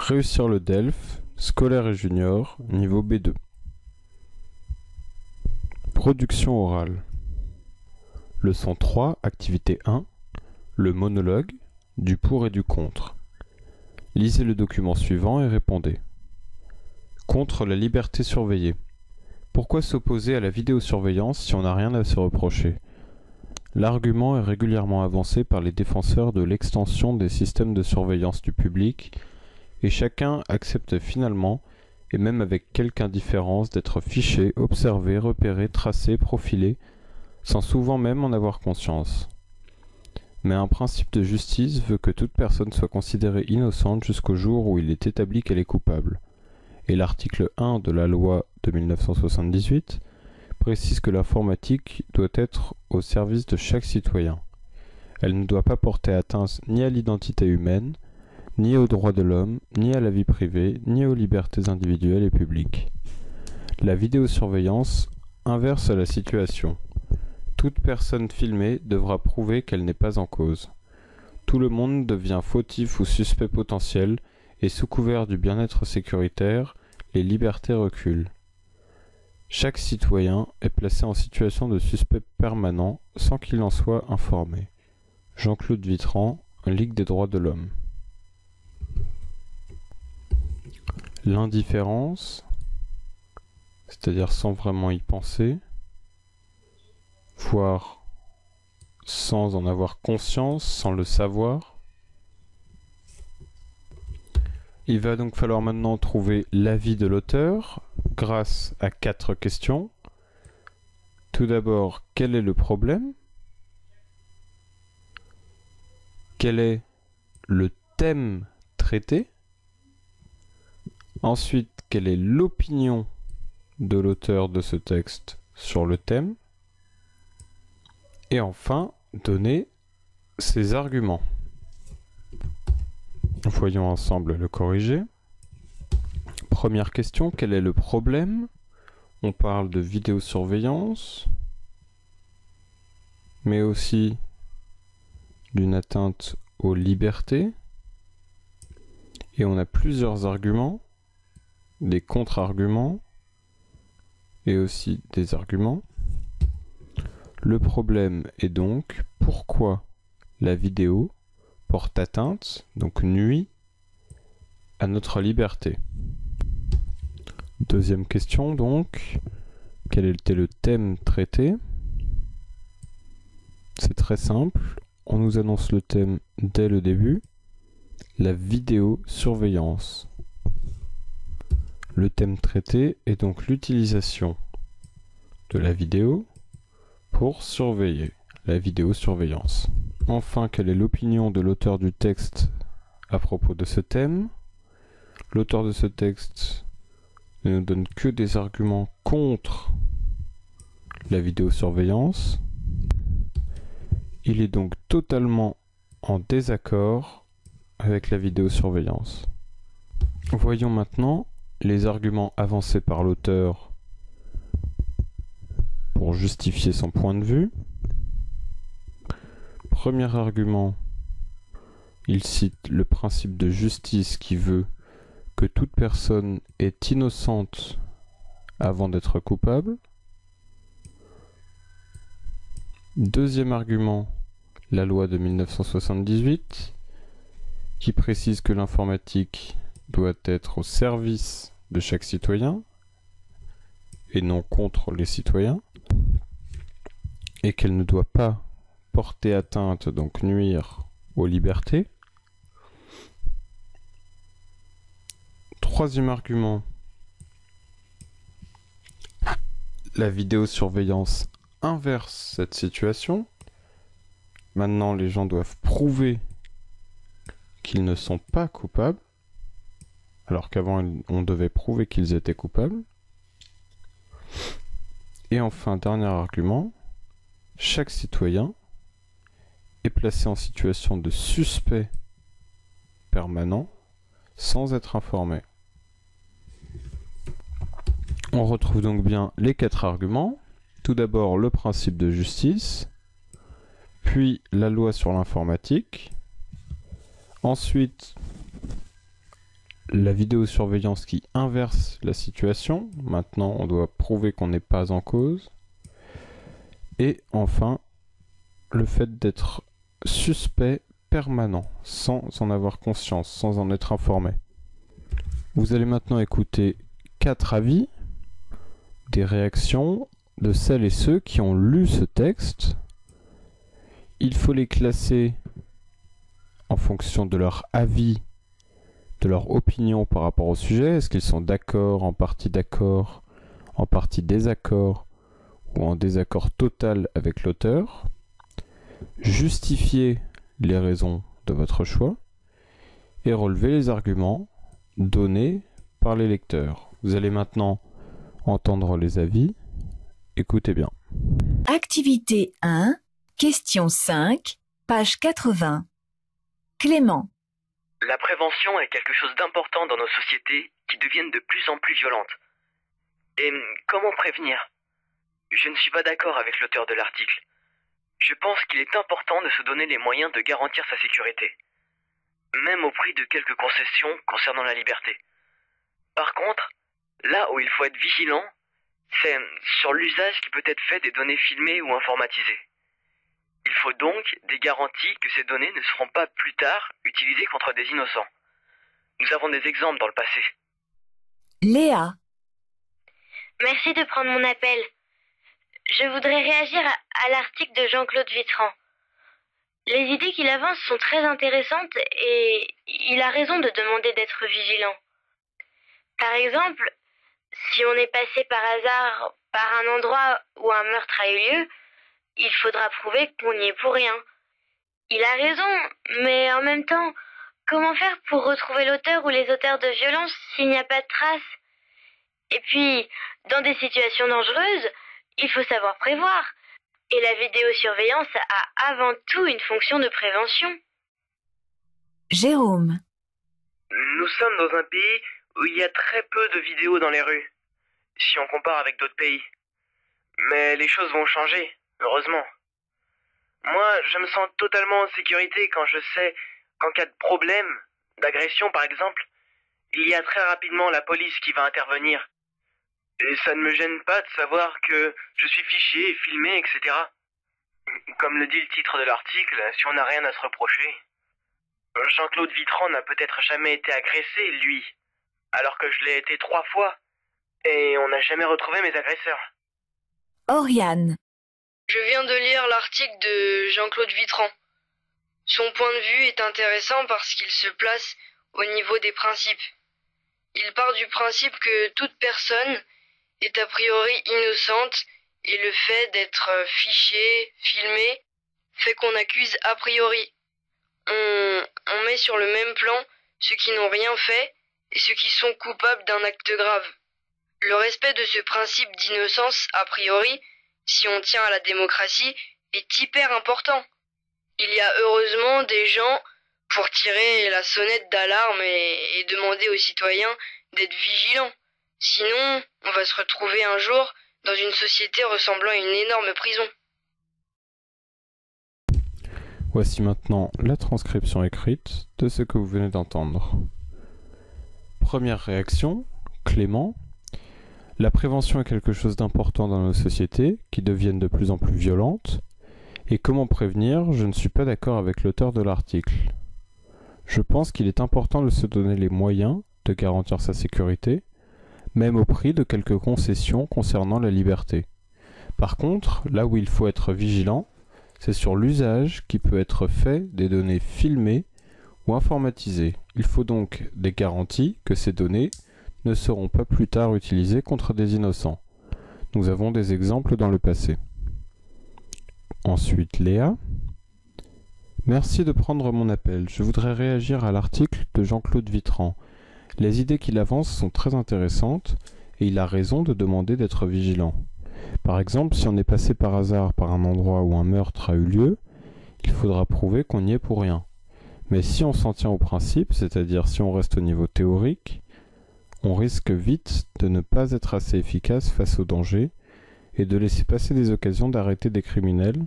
Réussir le DELF, scolaire et junior, niveau B2. Production orale. Leçon 3, activité 1. Le monologue, du pour et du contre. Lisez le document suivant et répondez. Contre la liberté surveillée. Pourquoi s'opposer à la vidéosurveillance si on n'a rien à se reprocher? L'argument est régulièrement avancé par les défenseurs de l'extension des systèmes de surveillance du public et chacun accepte finalement, et même avec quelque indifférence, d'être fiché, observé, repéré, tracé, profilé, sans souvent même en avoir conscience. Mais un principe de justice veut que toute personne soit considérée innocente jusqu'au jour où il est établi qu'elle est coupable. Et l'article 1 de la loi de 1978 précise que l'informatique doit être au service de chaque citoyen. Elle ne doit pas porter atteinte ni à l'identité humaine, ni aux droits de l'homme, ni à la vie privée, ni aux libertés individuelles et publiques. La vidéosurveillance inverse la situation. Toute personne filmée devra prouver qu'elle n'est pas en cause. Tout le monde devient fautif ou suspect potentiel et sous couvert du bien-être sécuritaire, les libertés reculent. Chaque citoyen est placé en situation de suspect permanent sans qu'il en soit informé. Jean-Claude Vitran, Ligue des droits de l'homme. L'indifférence, c'est-à-dire sans vraiment y penser, voire sans en avoir conscience, sans le savoir. Il va donc falloir maintenant trouver l'avis de l'auteur grâce à 4 questions. Tout d'abord, quel est le problème? Quel est le thème traité? Ensuite, quelle est l'opinion de l'auteur de ce texte sur le thème? Et enfin, donner ses arguments. Voyons ensemble le corriger. Première question, quel est le problème? On parle de vidéosurveillance, mais aussi d'une atteinte aux libertés. Et on a plusieurs arguments, des contre-arguments et aussi des arguments. Le problème est donc pourquoi la vidéo porte atteinte, donc nuit, à notre liberté. Deuxième question donc, quel était le thème traité? C'est très simple, on nous annonce le thème dès le début, la vidéosurveillance. Le thème traité est donc l'utilisation de la vidéo pour surveiller, la vidéosurveillance. Enfin, quelle est l'opinion de l'auteur du texte à propos de ce thème? L'auteur de ce texte ne nous donne que des arguments contre la vidéosurveillance. Il est donc totalement en désaccord avec la vidéosurveillance. Voyons maintenant les arguments avancés par l'auteur pour justifier son point de vue. Premier argument, il cite le principe de justice qui veut que toute personne est innocente avant d'être coupable. Deuxième argument, la loi de 1978 qui précise que l'informatique doit être au service de chaque citoyen et non contre les citoyens et qu'elle ne doit pas porter atteinte, donc nuire aux libertés. Troisième argument, la vidéosurveillance inverse cette situation. Maintenant, les gens doivent prouver qu'ils ne sont pas coupables, alors qu'avant, on devait prouver qu'ils étaient coupables. Et enfin, dernier argument, chaque citoyen est placé en situation de suspect permanent sans être informé. On retrouve donc bien les 4 arguments. Tout d'abord le principe de justice, puis la loi sur l'informatique, ensuite la vidéosurveillance qui inverse la situation. Maintenant, on doit prouver qu'on n'est pas en cause. Et enfin, le fait d'être suspect permanent, sans en avoir conscience, sans en être informé. Vous allez maintenant écouter 4 avis, des réactions de celles et ceux qui ont lu ce texte. Il faut les classer en fonction de leur avis, de leur opinion par rapport au sujet. Est-ce qu'ils sont d'accord, en partie désaccord, ou en désaccord total avec l'auteur? Justifier les raisons de votre choix et relever les arguments donnés par les lecteurs. Vous allez maintenant entendre les avis. Écoutez bien. Activité 1, question 5, page 80. Clément. La prévention est quelque chose d'important dans nos sociétés qui deviennent de plus en plus violentes. Et comment prévenir? Je ne suis pas d'accord avec l'auteur de l'article. Je pense qu'il est important de se donner les moyens de garantir sa sécurité, même au prix de quelques concessions concernant la liberté. Par contre, là où il faut être vigilant, c'est sur l'usage qui peut être fait des données filmées ou informatisées. Il faut donc des garanties que ces données ne seront pas plus tard utilisées contre des innocents. Nous avons des exemples dans le passé. Léa. Merci de prendre mon appel. Je voudrais réagir à l'article de Jean-Claude Vitran. Les idées qu'il avance sont très intéressantes et il a raison de demander d'être vigilant. Par exemple, si on est passé par hasard par un endroit où un meurtre a eu lieu, il faudra prouver qu'on n'y est pour rien. Il a raison, mais en même temps, comment faire pour retrouver l'auteur ou les auteurs de violences s'il n'y a pas de traces? Et puis, dans des situations dangereuses, il faut savoir prévoir. Et la vidéosurveillance a avant tout une fonction de prévention. Jérôme. Nous sommes dans un pays où il y a très peu de vidéos dans les rues, si on compare avec d'autres pays. Mais les choses vont changer, heureusement. Moi, je me sens totalement en sécurité quand je sais qu'en cas de problème, d'agression par exemple, il y a très rapidement la police qui va intervenir. Et ça ne me gêne pas de savoir que je suis fiché, filmé, etc. Comme le dit le titre de l'article, si on n'a rien à se reprocher. Jean-Claude Vitran n'a peut-être jamais été agressé, lui, alors que je l'ai été 3 fois, et on n'a jamais retrouvé mes agresseurs. Oriane. Je viens de lire l'article de Jean-Claude Vitran. Son point de vue est intéressant parce qu'il se place au niveau des principes. Il part du principe que toute personne est a priori innocente et le fait d'être fiché, filmé, fait qu'on accuse a priori. On met sur le même plan ceux qui n'ont rien fait et ceux qui sont coupables d'un acte grave. Le respect de ce principe d'innocence a priori, si on tient à la démocratie, est hyper important. Il y a heureusement des gens pour tirer la sonnette d'alarme et demander aux citoyens d'être vigilants. Sinon, on va se retrouver un jour dans une société ressemblant à une énorme prison. Voici maintenant la transcription écrite de ce que vous venez d'entendre. Première réaction, Clément. La prévention est quelque chose d'important dans nos sociétés, qui deviennent de plus en plus violentes. Et comment prévenir? Je ne suis pas d'accord avec l'auteur de l'article. Je pense qu'il est important de se donner les moyens de garantir sa sécurité, même au prix de quelques concessions concernant la liberté. Par contre, là où il faut être vigilant, c'est sur l'usage qui peut être fait des données filmées ou informatisées. Il faut donc des garanties que ces données ne seront pas plus tard utilisées contre des innocents. Nous avons des exemples dans le passé. Ensuite, Léa. Merci de prendre mon appel. Je voudrais réagir à l'article de Jean-Claude Vitran. Les idées qu'il avance sont très intéressantes et il a raison de demander d'être vigilant. Par exemple, si on est passé par hasard par un endroit où un meurtre a eu lieu, il faudra prouver qu'on n'y est pour rien. Mais si on s'en tient au principe, c'est-à-dire si on reste au niveau théorique, on risque vite de ne pas être assez efficace face au danger et de laisser passer des occasions d'arrêter des criminels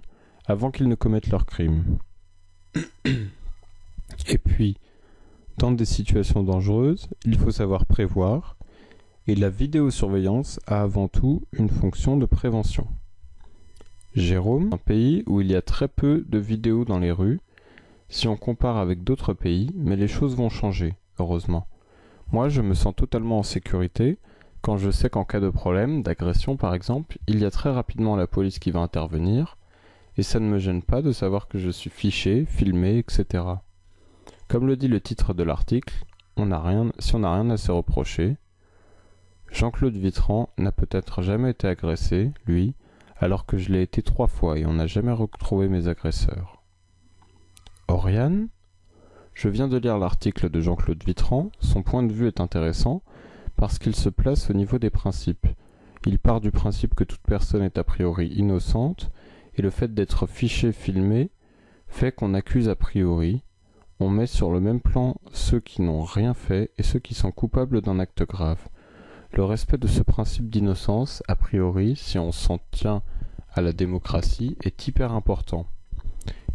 avant qu'ils ne commettent leurs crimes. Et puis, Dans des situations dangereuses, il faut savoir prévoir, et la vidéosurveillance a avant tout une fonction de prévention. Jérôme, un pays où il y a très peu de vidéos dans les rues, si on compare avec d'autres pays, mais les choses vont changer, heureusement. Moi, je me sens totalement en sécurité quand je sais qu'en cas de problème, d'agression par exemple, il y a très rapidement la police qui va intervenir, et ça ne me gêne pas de savoir que je suis fiché, filmé, etc. Comme le dit le titre de l'article, si on n'a rien à se reprocher, Jean-Claude Vitran n'a peut-être jamais été agressé, lui, alors que je l'ai été 3 fois et on n'a jamais retrouvé mes agresseurs. Oriane, je viens de lire l'article de Jean-Claude Vitran, son point de vue est intéressant parce qu'il se place au niveau des principes. Il part du principe que toute personne est a priori innocente et le fait d'être fiché, filmé, fait qu'on accuse a priori, on met sur le même plan ceux qui n'ont rien fait et ceux qui sont coupables d'un acte grave. Le respect de ce principe d'innocence, a priori, si on s'en tient à la démocratie, est hyper important.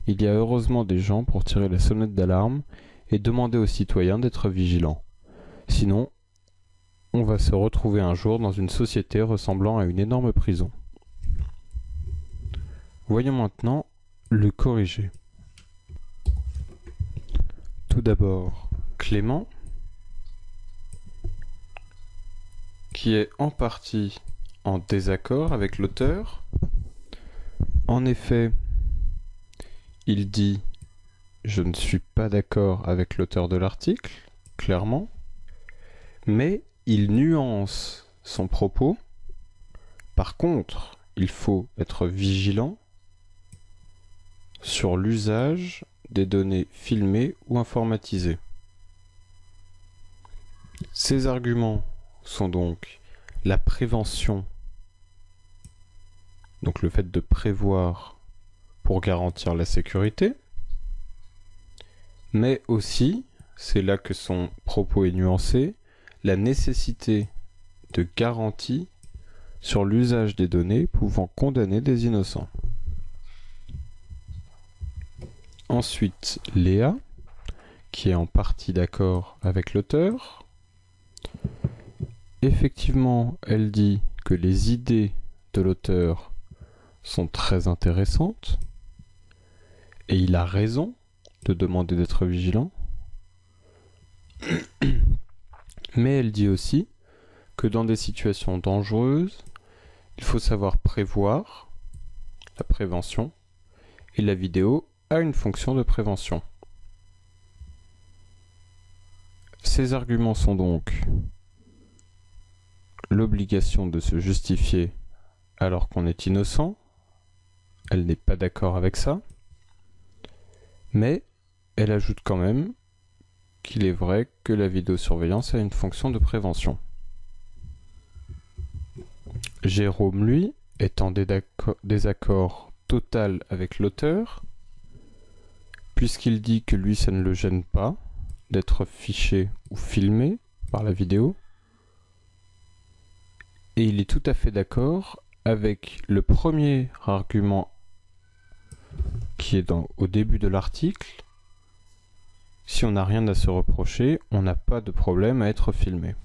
Il y a heureusement des gens pour tirer la sonnette d'alarme et demander aux citoyens d'être vigilants. Sinon, on va se retrouver un jour dans une société ressemblant à une énorme prison. Voyons maintenant le corriger. Tout d'abord, Clément, qui est en partie en désaccord avec l'auteur. En effet, il dit « Je ne suis pas d'accord avec l'auteur de l'article », clairement, mais il nuance son propos. Par contre, il faut être vigilant sur l'usage des données filmées ou informatisées. Ces arguments sont donc la prévention, donc le fait de prévoir pour garantir la sécurité, mais aussi, c'est là que son propos est nuancé, la nécessité de garantie sur l'usage des données pouvant condamner des innocents. Ensuite, Léa, qui est en partie d'accord avec l'auteur. Effectivement, elle dit que les idées de l'auteur sont très intéressantes, et il a raison de demander d'être vigilant. Mais elle dit aussi que dans des situations dangereuses, il faut savoir prévoir, la prévention, et la vidéo a une fonction de prévention. Ces arguments sont donc l'obligation de se justifier alors qu'on est innocent, elle n'est pas d'accord avec ça, mais elle ajoute quand même qu'il est vrai que la vidéosurveillance a une fonction de prévention. Jérôme, lui, est en désaccord total avec l'auteur, puisqu'il dit que lui, ça ne le gêne pas d'être fiché ou filmé par la vidéo, et il est tout à fait d'accord avec le premier argument qui est au début de l'article. Si on n'a rien à se reprocher, on n'a pas de problème à être filmé.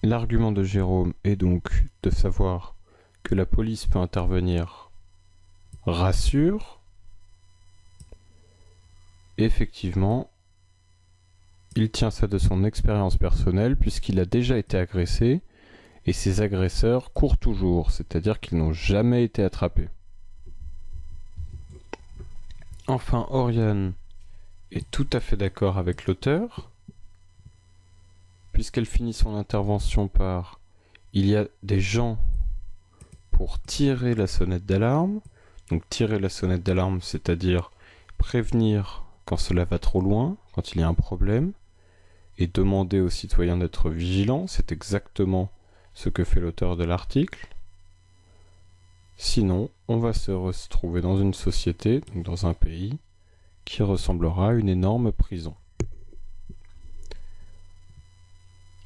L'argument de Jérôme est donc de savoir que la police peut intervenir, rassure. Effectivement, il tient ça de son expérience personnelle puisqu'il a déjà été agressé et ses agresseurs courent toujours, c'est-à-dire qu'ils n'ont jamais été attrapés. Enfin, Oriane est tout à fait d'accord avec l'auteur, puisqu'elle finit son intervention par « Il y a des gens pour tirer la sonnette d'alarme ». Donc tirer la sonnette d'alarme, c'est-à-dire prévenir quand cela va trop loin, quand il y a un problème, et demander aux citoyens d'être vigilants, c'est exactement ce que fait l'auteur de l'article. Sinon, on va se retrouver dans une société, donc dans un pays, qui ressemblera à une énorme prison.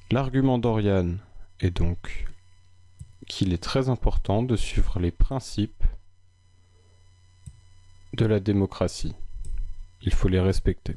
L'argument d'Oriane est donc qu'il est très important de suivre les principes de la démocratie. Il faut les respecter.